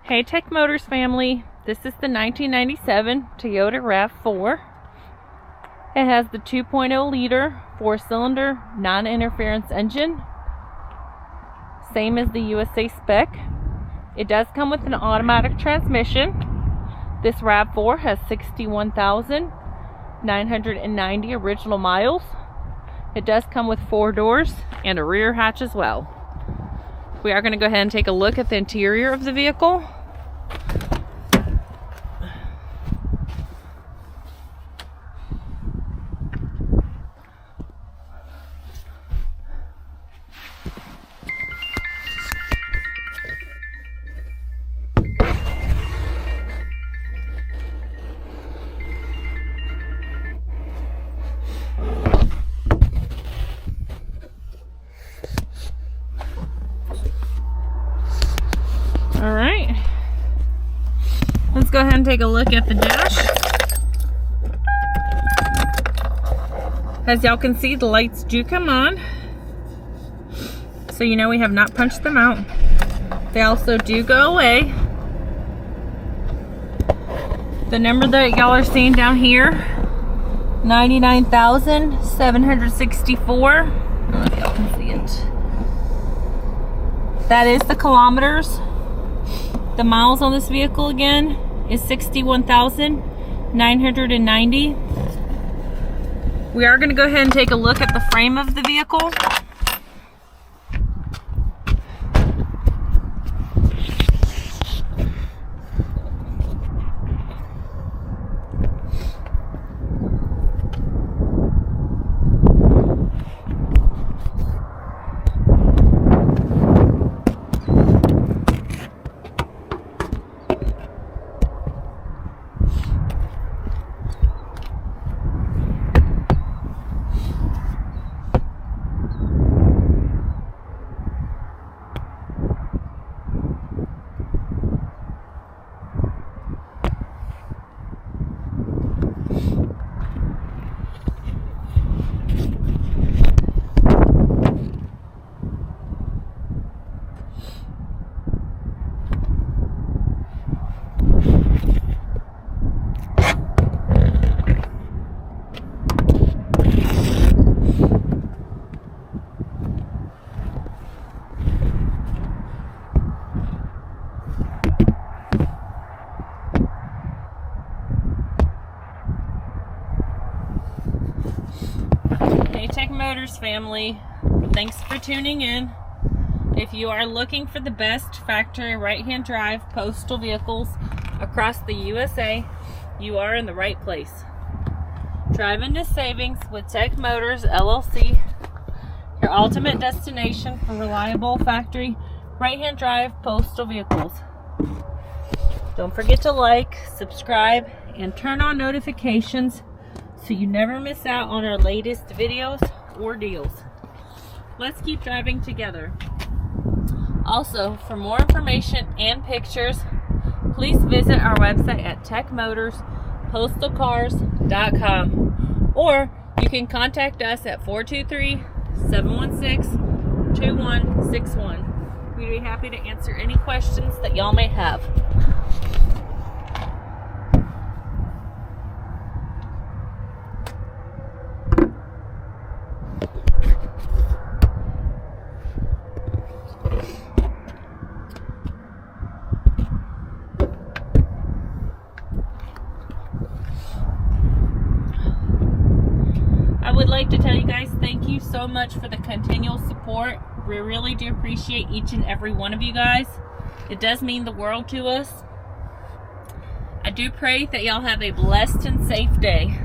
Hey Tech Motors family, this is the 1997 Toyota RAV4. It has the 2.0 liter 4-cylinder non-interference engine, same as the USA spec. It does come with an automatic transmission. This RAV4 has 61,990 original miles. It does come with 4 doors and a rear hatch as well. We are going to go ahead and take a look at the interior of the vehicle. All right, let's go ahead and take a look at the dash. As y'all can see, the lights do come on, so you know we have not punched them out. They also do go away. The number that y'all are seeing down here, 99,764. I don't know if y'all can see it. That is the kilometers. The miles on this vehicle again is 61,990. We are going to go ahead and take a look at the frame of the vehicle. Hey Tech Motors family, thanks for tuning in. If you are looking for the best factory right-hand drive postal vehicles across the USA, you are in the right place. Drive into savings with Tech Motors LLC, your ultimate destination for reliable factory right-hand drive postal vehicles. Don't forget to like, subscribe, and turn on notifications so you never miss out on our latest videos or deals. Let's keep driving together. Also, for more information and pictures, please visit our website at techmotorspostalcars.com, or you can contact us at 423-716-2161. We'd be happy to answer any questions that y'all may have. I would like to tell you guys thank you so much for the continual support. We really do appreciate each and every one of you guys. It does mean the world to us. I do pray that y'all have a blessed and safe day.